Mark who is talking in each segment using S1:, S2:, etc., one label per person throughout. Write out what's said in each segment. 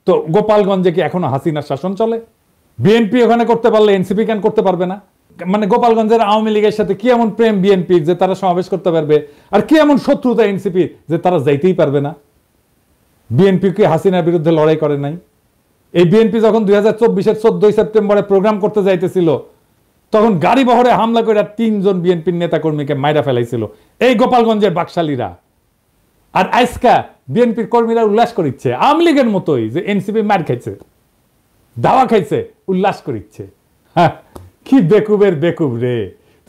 S1: তো গোপালগঞ্জে কি এখনো হাসিনার শাসন চলে? বিএনপি ওখানে করতে পারলে এনসিপি কেন করতে পারবে না? মানে গোপালগঞ্জের আওয়ামী লীগের সাথে কি এমন প্রেম বিএনপির যে তারা সমাবেশ করতে পারবে, আর কি এমন শত্রুতা এনসিপির যে তারা যাইতেই পারবে না? বিএনপি কি হাসিনার বিরুদ্ধে লড়াই করে নাই? এই বিএনপি যখন 2024-এর 14 সেপ্টেম্বরে প্রোগ্রাম করতে যাইতেছিল তখন গাড়ি বহরে হামলা করে 3 জন বিএনপির নেতাকর্মীকে মাইরা ফেলাইছিল এই গোপালগঞ্জের বাকশালীরা। আর আজকা বিএনপির কর্মীরা উল্লাস করিচ্ছে আওয়ামী লীগের মতোই যে এনসিপি মার খাইছে, দাওয়া খাইছে, উল্লাস করিচ্ছে। কি বেকুবের বেকুব রে।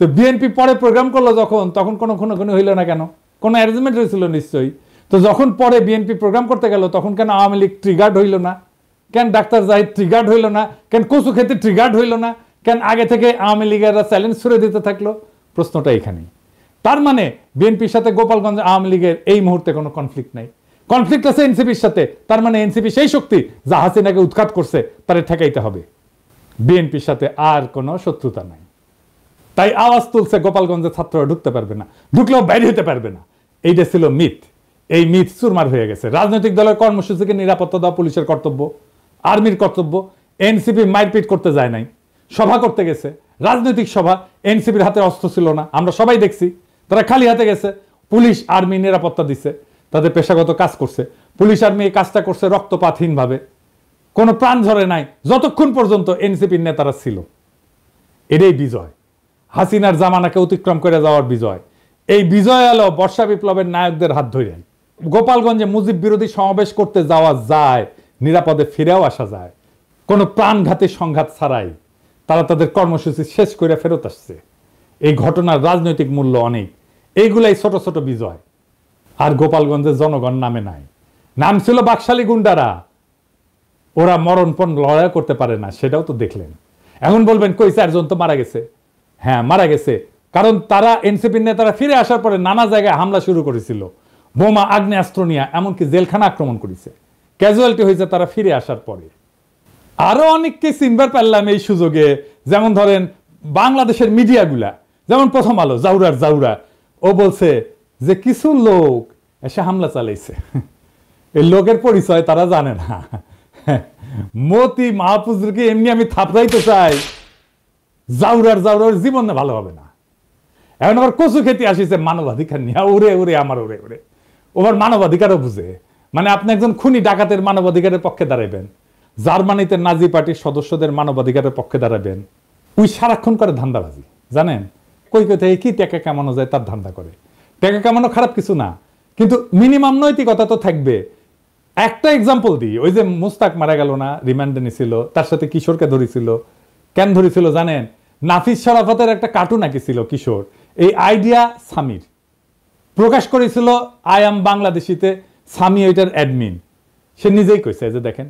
S1: তো বিএনপি পরে প্রোগ্রাম করলো যখন, তখন কোনো হইল না কেন? কোনো অ্যারেঞ্জমেন্ট হয়েছিল নিশ্চয়ই। তো যখন পরে বিএনপি প্রোগ্রাম করতে গেল তখন কেন আওয়ামী লীগ ট্রিগার্ড হইল না? কেন ডাক্তার জাহিদ ট্রিগার্ড হইল না? কেন কচু খেতে ট্রিগার্ড হইল না? কেন আগে থেকে আওয়ামী লীগেরা চ্যালেঞ্জ ছুড়ে দিতে থাকলো? প্রশ্নটা এখানেই। তার মানে বিএনপির সাথে গোপালগঞ্জ আওয়ামী লীগের এই মুহূর্তে কোনো কনফ্লিক্ট নাই, কনফ্লিক্ট আছে এনসিপির সাথে। তার মানে এনসিপি সেই শক্তি যা হাসিনাকে উৎখাত করছে তারে ঠেকাইতে হবে। বিএনপির সাথে আর কোনো শত্রুতা নাই। তাই আওয়াজ তুলছে গোপালগঞ্জের ছাত্ররা ঢুকতে পারবে না, ঢুকলেও বাইরে হতে পারবে না। এইটা ছিল মিথ। এই মিথ চুরমার হয়ে গেছে। রাজনৈতিক দলের কর্মসূচিকে নিরাপত্তা দেওয়া পুলিশের কর্তব্য, আর্মির কর্তব্য। এনসিপি মারপিট করতে যায় নাই, সভা করতে গেছে, রাজনৈতিক সভা। এনসিপির হাতে অস্ত্র ছিল না, আমরা সবাই দেখছি। তারা খালি হাতে গেছে, পুলিশ আর্মি নিরাপত্তা দিচ্ছে, তাদের পেশাগত কাজ করছে। পুলিশ আর্মি এই কাজটা করছে রক্তপাতহীনভাবে, কোনো প্রাণ ঝরে নাই যতক্ষণ পর্যন্ত এনসিপির নেতারা ছিল। এটাই বিজয়, হাসিনার জামানাকে অতিক্রম করে যাওয়ার বিজয়। এই বিজয় এলো বর্ষা বিপ্লবের নায়কদের হাত ধরে। গোপালগঞ্জে মুজিব বিরোধী সমাবেশ করতে যাওয়া যায়, নিরাপদে ফিরেও আসা যায়, কোনো প্রাণঘাতী সংঘাত ছাড়াই। তারা তাদের কর্মসূচি শেষ করে ফেরত আসছে। এই ঘটনার রাজনৈতিক মূল্য অনেক। এইগুলাই ছোট ছোট বিজয়। আর গোপালগঞ্জের জনগণ নামে নাই, নাম ছিল বাকশালী গুন্ডারা। ওরা মরণপণ লড়াই করতে পারে না, সেটাও তো দেখলেন। এখন বলবেন কই 4 জন তো মারা গেছে। হ্যাঁ মারা গেছে, কারণ তারা এনসিপির নেতারা ফিরে আসার পরে নানা জায়গায় হামলা শুরু করেছিল, বোমা আগ্নেয়াস্ত্র নিয়ে, এমনকি জেলখানা আক্রমণ করেছে। ক্যাজুয়ালিটি হয়েছে তারা ফিরে আসার পরে। আরো অনেককে চিনবার পারলাম এই সুযোগে। যেমন ধরেন বাংলাদেশের মিডিয়াগুলা, যেমন প্রথম আলো, জাউরা ও বলছে যে কিছু লোক এসে হামলা চালাইছে। এই লোকের পরিচয় তারা জানে না। মতি মাহফুজকে এমনি আমি থাপড়াইতে চাই, জাউরার জীবন ভালো হবে না। এখন আবার কচু খেতে আসিছে মানবাধিকার নিয়ে, ওরে আমার ওরে ওবার মানবাধিকারও বুঝে। মানে আপনি একজন খুনি ডাকাতের মানবাধিকারের পক্ষে দাঁড়াবেন, জার্মানিতে নাজি পার্টির সদস্যদের মানবাধিকারের পক্ষে দাঁড়াবেন। ওই সারাক্ষণ করে ধান্দাবাজি, জানেন কই কোথায় কি টাকা কামানো যায় তার ধান্দা করে। টাকা কামানো খারাপ কিছু না, কিন্তু মিনিমাম নৈতিকতা তো থাকবে। একটা এক্সাম্পল দিই, ওই যে মুস্তাক মারা গেল না, রিমান্ডে নিছিল, তার সাথে কিশোরকে ধরেছিল। কেন ধরেছিল জানেন? নাফিস শরাফতের একটা কার্টুন আঁকিছিল কিশোর, এই আইডিয়া সামির প্রকাশ করেছিল আই এম বাংলাদেশিতে। সামি ওইটার অ্যাডমিন, সে নিজেই কইছে যে দেখেন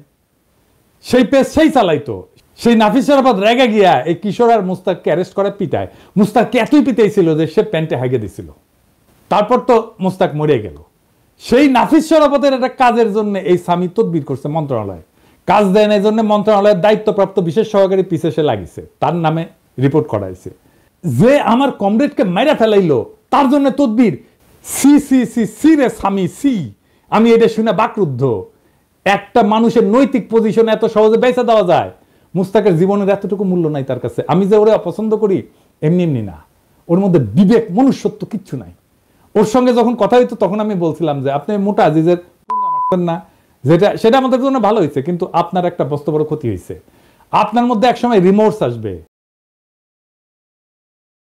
S1: সেই পেজ সেই চালাইতো। সেই নাফিস শরাফত রেগে গিয়া এই কিশোর আর মুস্তাককে অ্যারেস্ট করে পিটায়। মুস্তাককে এতই পিটাইছিল যে সে প্যান্টে হাগে দিছিল। তারপর তো মুস্তাক মরে গেল। সেই নাফিস শরাফতের একটা কাজের জন্য এই সামি তদবির করছে মন্ত্রণালয়, কাজ দেয় না, এই জন্য মন্ত্রণালয়ের দায়িত্বপ্রাপ্ত বিশেষ সহকারী পিছে সে লাগিছে, তার নামে রিপোর্ট করাইছে যে আমার কমরেডকে মাইরা ফেলাইলো, তার জন্য তদবির। সি রে সামি সি। আমি এটা শুনে বাকরুদ্ধ। একটা মানুষের নৈতিক পজিশন এত সহজে বেঁচে দেওয়া যায়? মুস্তাকের জীবনের এতটুকু মূল্য নাই তার কাছে। আমি যে ওরে অপছন্দ করি এমনি না, ওর মধ্যে বিবেক মনুষ্যত্ব কিচ্ছু নাই। ওর সঙ্গে যখন কথা হইতো তখন আমি বলছিলাম যে আপনি মোটা আজিজের মারছেন না, সেটা আমাদের জন্য ভালো হয়েছে, কিন্তু আপনার একটা বস্ত বড় ক্ষতি হয়েছে। আপনার মধ্যে একসময় রিমোর্স আসবে।